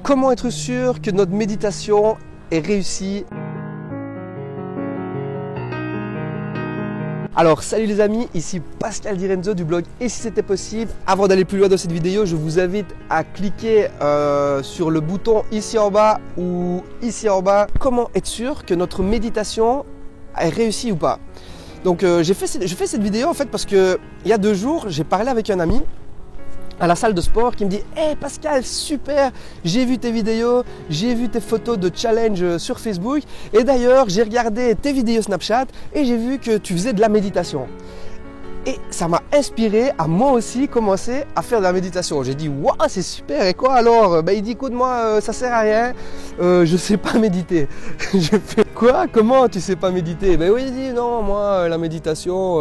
Comment être sûr que notre méditation est réussie? Alors salut les amis, ici Pascal Di Renzo du blog Et si c'était possible. Avant d'aller plus loin dans cette vidéo, je vous invite à cliquer sur le bouton ici en bas ou ici en bas. Comment être sûr que notre méditation est réussie ou pas? Donc je fais cette vidéo en fait parce que il y a 2 jours, j'ai parlé avec un ami à la salle de sport qui me dit « Hey Pascal, super, j'ai vu tes vidéos, j'ai vu tes photos de challenge sur Facebook et d'ailleurs j'ai regardé tes vidéos Snapchat et j'ai vu que tu faisais de la méditation. » Et ça m'a inspiré à moi aussi commencer à faire de la méditation. J'ai dit « Waouh, c'est super, et quoi alors ?» Il dit « Écoute moi, ça sert à rien, je sais pas méditer. » Je fais « Quoi? Comment tu sais pas méditer ?» Oui, il dit « Non, moi la méditation…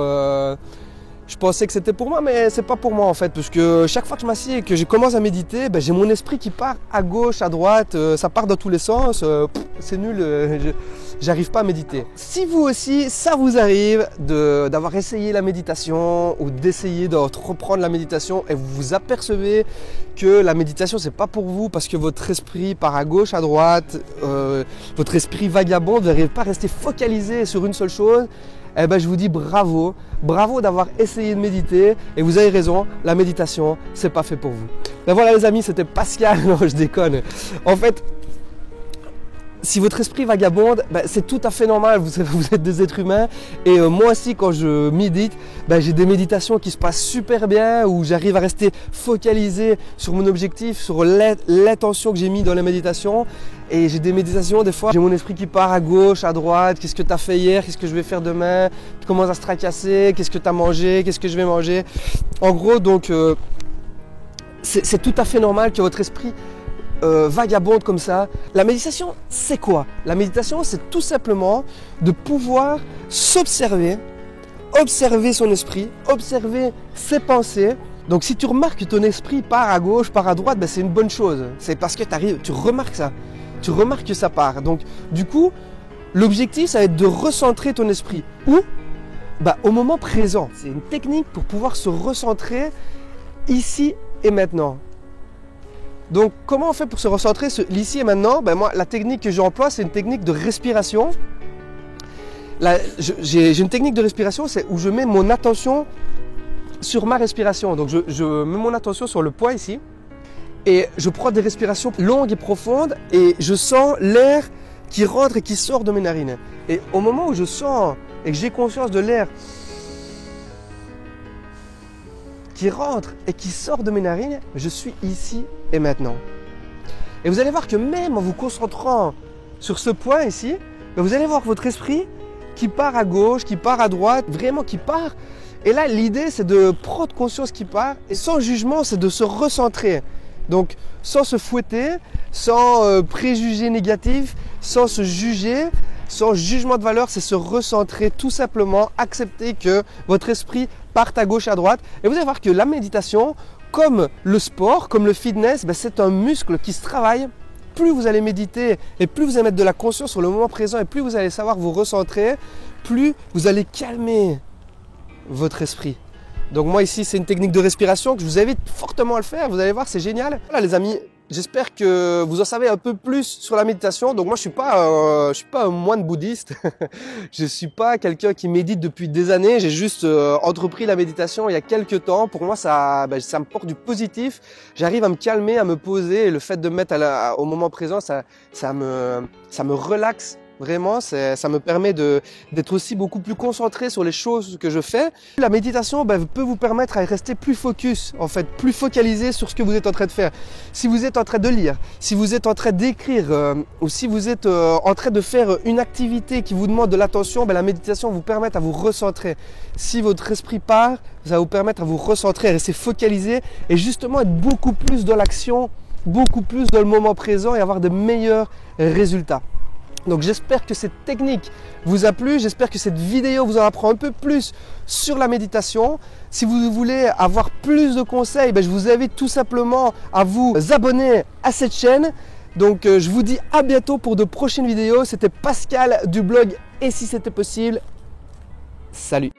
je pensais que c'était pour moi, mais c'est pas pour moi en fait, parce que chaque fois que je m'assieds et que je commence à méditer, j'ai mon esprit qui part à gauche, à droite, ça part dans tous les sens, c'est nul, j'arrive pas à méditer. Si vous aussi, ça vous arrive d'avoir essayé la méditation ou d'essayer de reprendre la méditation et vous vous apercevez que la méditation c'est pas pour vous parce que votre esprit part à gauche, à droite, votre esprit vagabonde, vous n'arrivez pas à rester focalisé sur une seule chose, eh ben, je vous dis bravo, bravo d'avoir essayé de méditer et vous avez raison, la méditation, c'est pas fait pour vous. Ben voilà les amis, c'était Pascal, non je déconne. En fait, si votre esprit vagabonde, c'est tout à fait normal, vous êtes des êtres humains et moi aussi quand je médite, j'ai des méditations qui se passent super bien où j'arrive à rester focalisé sur mon objectif, sur l'intention que j'ai mis dans la méditation et j'ai des méditations des fois, j'ai mon esprit qui part à gauche, à droite, qu'est-ce que tu as fait hier, qu'est-ce que je vais faire demain, tu commences à se tracasser, qu'est-ce que tu as mangé, qu'est-ce que je vais manger. En gros donc c'est tout à fait normal que votre esprit vagabonde comme ça. La méditation, c'est quoi? La méditation, c'est tout simplement de pouvoir s'observer, observer son esprit, observer ses pensées. Donc si tu remarques que ton esprit part à gauche, part à droite, c'est une bonne chose. C'est parce que tu remarques ça. Tu remarques que ça part. Donc du coup, l'objectif, ça va être de recentrer ton esprit. Où? Au moment présent. C'est une technique pour pouvoir se recentrer ici et maintenant. Donc comment on fait pour se recentrer l'ici et maintenant? Moi la technique que j'emploie c'est une technique de respiration. J'ai une technique de respiration, c'est où je mets mon attention sur ma respiration. Donc je mets mon attention sur le poids ici et je prends des respirations longues et profondes et je sens l'air qui rentre et qui sort de mes narines. Et au moment où je sens et que j'ai conscience de l'air qui rentre et qui sort de mes narines, je suis ici et maintenant. Et vous allez voir que même en vous concentrant sur ce point ici, vous allez voir votre esprit qui part à gauche, qui part à droite, vraiment qui part. Et là, l'idée, c'est de prendre conscience qu'il part et sans jugement, c'est de se recentrer. Donc, sans se fouetter, sans préjugés négatifs, sans se juger, sans jugement de valeur, c'est se recentrer tout simplement, accepter que votre esprit parte à gauche, à droite. Et vous allez voir que la méditation, comme le sport, comme le fitness, c'est un muscle qui se travaille. Plus vous allez méditer et plus vous allez mettre de la conscience sur le moment présent et plus vous allez savoir vous recentrer, plus vous allez calmer votre esprit. Donc moi ici, c'est une technique de respiration que je vous invite fortement à le faire. Vous allez voir, c'est génial. Voilà les amis. J'espère que vous en savez un peu plus sur la méditation. Donc moi je suis pas un moine bouddhiste. Je suis pas quelqu'un qui médite depuis des années. J'ai juste entrepris la méditation il y a quelques temps. Pour moi ça me porte du positif. J'arrive à me calmer, à me poser. Et le fait de me mettre au moment présent, ça me relaxe. Vraiment, ça me permet d'être aussi beaucoup plus concentré sur les choses que je fais. La méditation peut vous permettre à rester plus focus, en fait, plus focalisé sur ce que vous êtes en train de faire. Si vous êtes en train de lire, si vous êtes en train d'écrire ou si vous êtes en train de faire une activité qui vous demande de l'attention, la méditation vous permet à vous recentrer. Si votre esprit part, ça va vous permettre à vous recentrer, à rester focalisé et justement être beaucoup plus dans l'action, beaucoup plus dans le moment présent et avoir de meilleurs résultats. Donc j'espère que cette technique vous a plu, j'espère que cette vidéo vous en apprend un peu plus sur la méditation. Si vous voulez avoir plus de conseils, je vous invite tout simplement à vous abonner à cette chaîne. Donc je vous dis à bientôt pour de prochaines vidéos. C'était Pascal du blog Et si c'était possible. Salut!